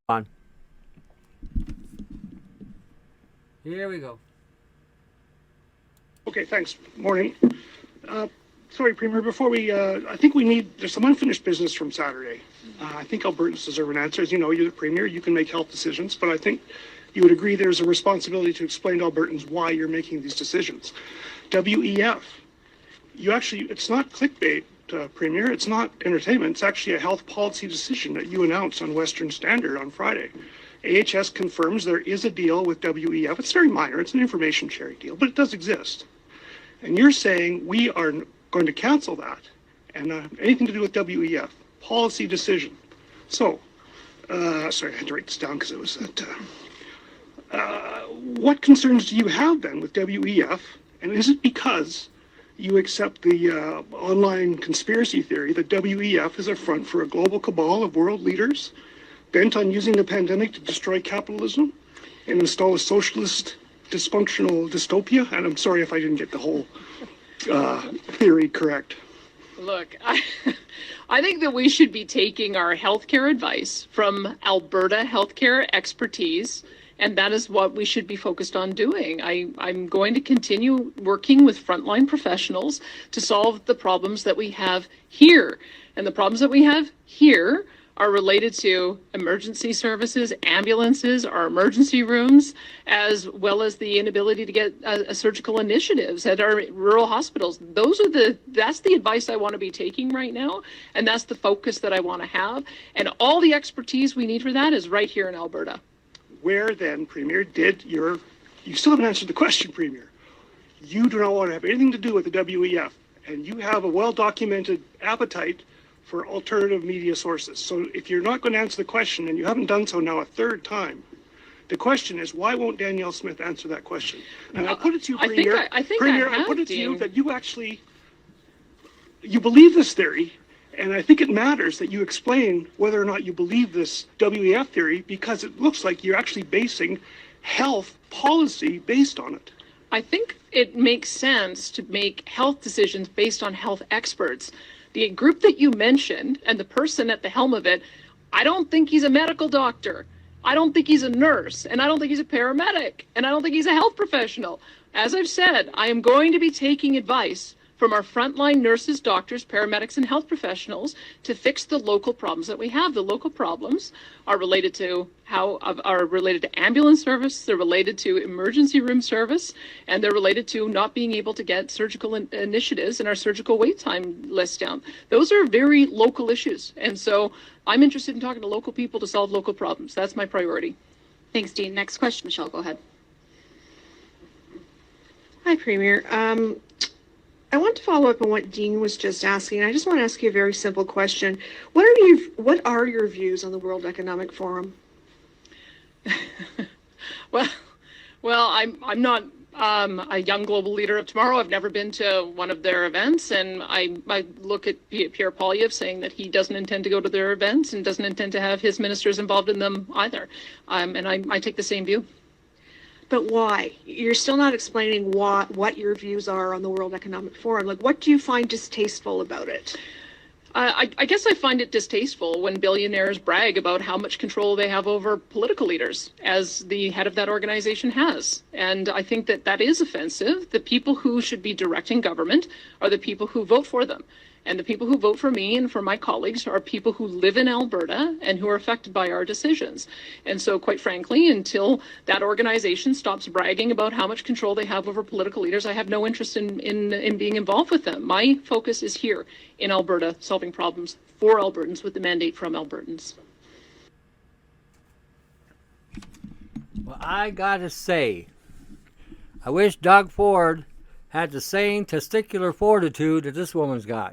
On. Here we go. Okay, thanks. Morning. Sorry, Premier, before I think there's some unfinished business from Saturday. I think Albertans deserve an answer. As you know, you're the Premier, you can make health decisions, but I think you would agree there's a responsibility to explain to Albertans why you're making these decisions. WEF, it's not clickbait, Premier, it's not entertainment, it's actually a health policy decision that you announced on Western Standard on Friday. AHS confirms there is a deal with WEF. It's very minor, it's an information sharing deal, but it does exist. And you're saying we are going to cancel that and anything to do with WEF, policy decision. So, sorry, I had to write this down because it was at, what concerns do you have then with WEF? And is it because you accept the online conspiracy theory that WEF is a front for a global cabal of world leaders bent on using the pandemic to destroy capitalism and install a socialist dysfunctional dystopia? And I'm sorry if I didn't get the whole theory correct. Look, I think that we should be taking our healthcare advice from Alberta healthcare expertise, and that is what we should be focused on doing. I'm going to continue working with frontline professionals to solve the problems that we have here. And the problems that we have here are related to emergency services, ambulances, our emergency rooms, as well as the inability to get surgical initiatives at our rural hospitals. That's the advice I want to be taking right now, and that's the focus that I want to have. And all the expertise we need for that is right here in Alberta. Where then, Premier, you still haven't answered the question, Premier. You do not want to have anything to do with the WEF, and you have a well-documented appetite for alternative media sources. So if you're not going to answer the question, and you haven't done so now a third time, the question is, why won't Danielle Smith answer that question? And I put it to you, Premier, I put it to you that you believe this theory, and I think it matters that you explain whether or not you believe this WEF theory, because it looks like you're actually basing health policy based on it. I think it makes sense to make health decisions based on health experts. The group that you mentioned and the person at the helm of it, I don't think he's a medical doctor. I don't think he's a nurse, and I don't think he's a paramedic, and I don't think he's a health professional. As I've said, I am going to be taking advice from our frontline nurses, doctors, paramedics, and health professionals to fix the local problems that we have. The local problems are related to ambulance service, they're related to emergency room service, and they're related to not being able to get surgical initiatives and our surgical wait time list down. Those are very local issues. And so I'm interested in talking to local people to solve local problems. That's my priority. Thanks, Dean. Next question, Michelle, go ahead. Hi, Premier. I want to follow up on what Dean was just asking. I just want to ask you a very simple question. What are your views on the World Economic Forum? Well, I'm not a young global leader of tomorrow. I've never been to one of their events, and I look at Pierre Poilievre saying that he doesn't intend to go to their events and doesn't intend to have his ministers involved in them either. And I take the same view. But why? You're still not explaining what your views are on the World Economic Forum. Like, what do you find distasteful about it? I guess I find it distasteful when billionaires brag about how much control they have over political leaders, as the head of that organization has. And I think that that is offensive. The people who should be directing government are the people who vote for them. And the people who vote for me and for my colleagues are people who live in Alberta and who are affected by our decisions. And so, quite frankly, until that organization stops bragging about how much control they have over political leaders, I have no interest in being involved with them. My focus is here in Alberta, solving problems for Albertans with the mandate from Albertans. Well, I gotta say, I wish Doug Ford had the same testicular fortitude that this woman's got.